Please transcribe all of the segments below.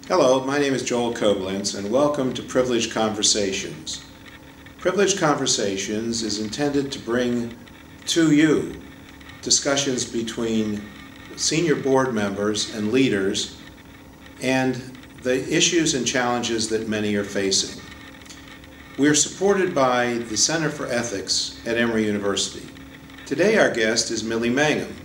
Hello, my name is Joel Koblenz, and welcome to Privileged Conversations. Privileged Conversations is intended to bring to you discussions between senior board members and leaders and the issues and challenges that many are facing. We are supported by the Center for Ethics at Emory University. Today our guest is Mylle Mangum.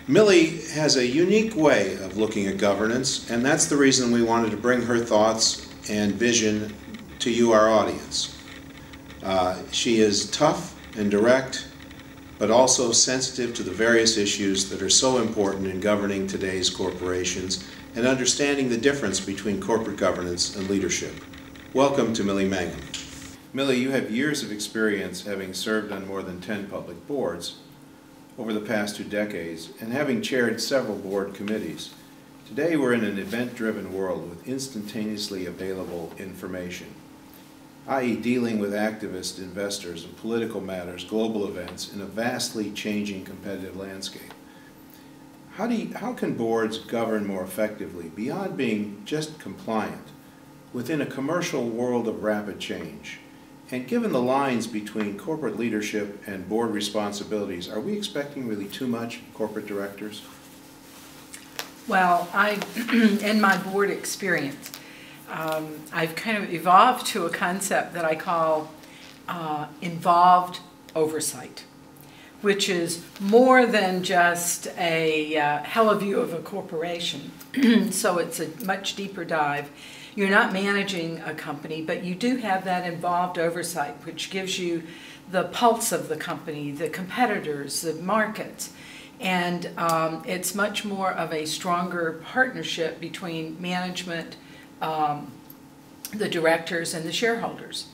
Mylle has a unique way of looking at governance, and that's the reason we wanted to bring her thoughts and vision to you, our audience. She is tough and direct, but also sensitive to the various issues that are so important in governing today's corporations and understanding the difference between corporate governance and leadership. Welcome to Mylle Mangum. Mylle, you have years of experience having served on more than 10 public boards over the past 2 decades, and having chaired several board committees. Today we're in an event-driven world with instantaneously available information, i.e. dealing with activists, investors, and political matters, global events, in a vastly changing competitive landscape. How can boards govern more effectively beyond being just compliant within a commercial world of rapid change? And given the lines between corporate leadership and board responsibilities, are we expecting really too much corporate directors? Well, in my board experience, I've kind of evolved to a concept that I call involved oversight, which is more than just a heli-view of a corporation. So it's a much deeper dive. You're not managing a company, but you do have that involved oversight, which gives you the pulse of the company, the competitors, the markets. And it's much more of a stronger partnership between management, the directors, and the shareholders.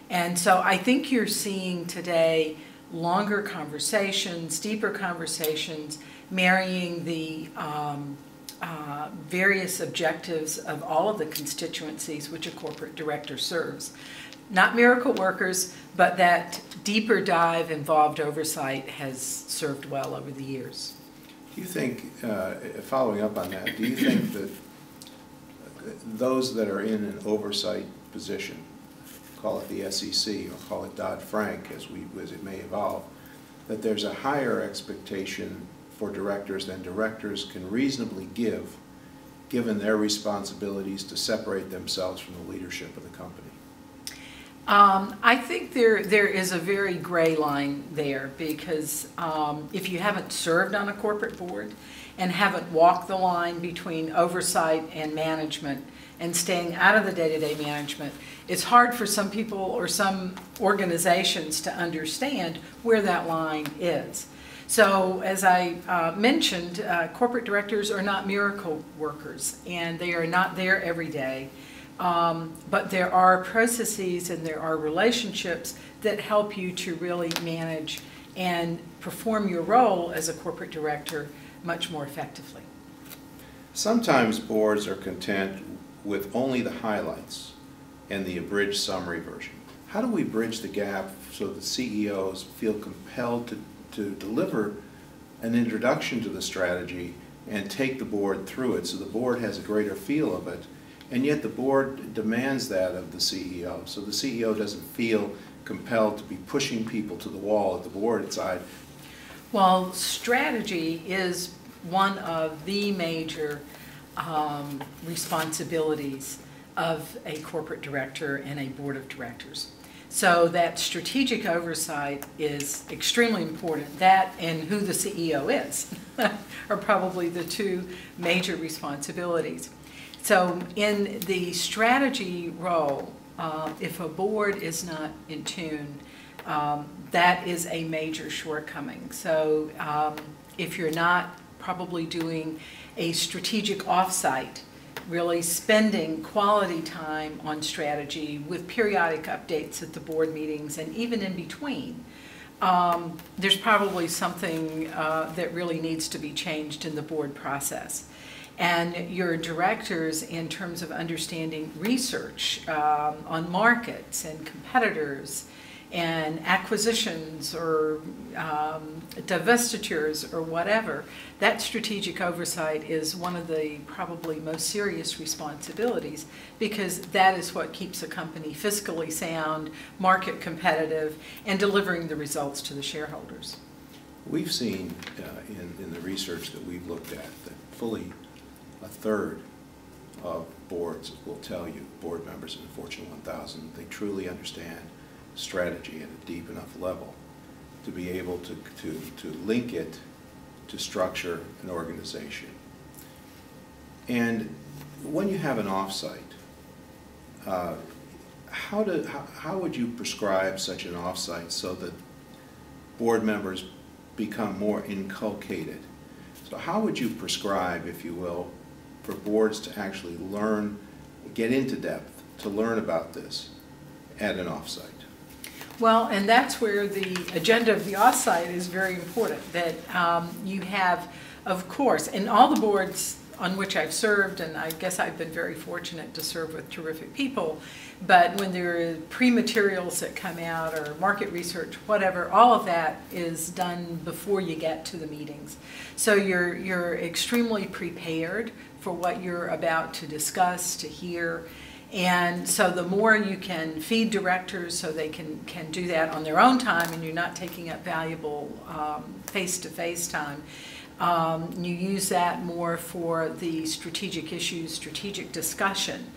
And so I think you're seeing today longer conversations, deeper conversations, marrying the various objectives of all of the constituencies which a corporate director serves. Not miracle workers, but that deeper dive involved oversight has served well over the years. Do you think, following up on that, do you think that those that are in an oversight position, call it the SEC or call it Dodd-Frank as it may evolve, that there's a higher expectation for directors than directors can reasonably give, given their responsibilities to separate themselves from the leadership of the company? I think there is a very gray line there, because if you haven't served on a corporate board and haven't walked the line between oversight and management and staying out of the day-to-day management, it's hard for some people or some organizations to understand where that line is. So as I mentioned, corporate directors are not miracle workers, and they are not there every day. But there are processes and there are relationships that help you to really manage and perform your role as a corporate director much more effectively. Sometimes boards are content with only the highlights and the abridged summary version. How do we bridge the gap so the CEOs feel compelled to deliver an introduction to the strategy and take the board through it so the board has a greater feel of it, and yet the board demands that of the CEO, so the CEO doesn't feel compelled to be pushing people to the wall at the board side? Well, strategy is one of the major responsibilities of a corporate director and a board of directors. So that strategic oversight is extremely important. That and who the CEO is are probably the two major responsibilities. So in the strategy role, if a board is not in tune, that is a major shortcoming. So if you're not probably doing a strategic offsite, really spending quality time on strategy with periodic updates at the board meetings and even in between, there's probably something that really needs to be changed in the board process. And your directors, in terms of understanding research on markets and competitors and acquisitions or divestitures or whatever, that strategic oversight is one of the probably most serious responsibilities, because that is what keeps a company fiscally sound, market competitive, and delivering the results to the shareholders. We've seen in the research that we've looked at that fully a third of boards will tell you, board members in the Fortune 1000, they truly understand strategy at a deep enough level to be able to link it to structure an organization. And when you have an offsite, how would you prescribe such an offsite so that board members become more inculcated? So how would you prescribe, if you will, for boards to actually learn, get into depth, to learn about this at an offsite? Well, and that's where the agenda of the offsite is very important, that you have, of course, in all the boards on which I've served, and I guess I've been very fortunate to serve with terrific people, but when there are pre-materials that come out or market research, whatever, all of that is done before you get to the meetings. So you're extremely prepared for what you're about to discuss, to hear. And so the more you can feed directors so they can do that on their own time and you're not taking up valuable face-to-face time, you use that more for the strategic issues, strategic discussion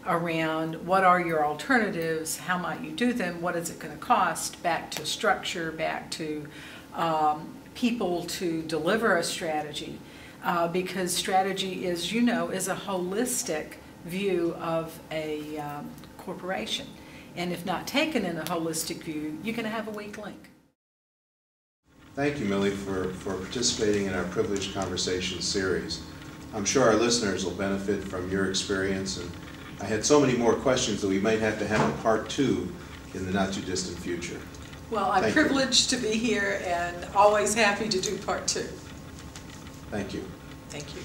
around what are your alternatives, how might you do them, what is it going to cost, back to structure, back to people to deliver a strategy. Because strategy is, you know, is a holistic view of a corporation. And if not taken in a holistic view, you're going to have a weak link. Thank you, Mylle, for participating in our Privileged Conversations series. I'm sure our listeners will benefit from your experience, and I had so many more questions that we might have to have a part 2 in the not-too-distant future. Well, I'm privileged to be here and always happy to do part 2. Thank you. Thank you.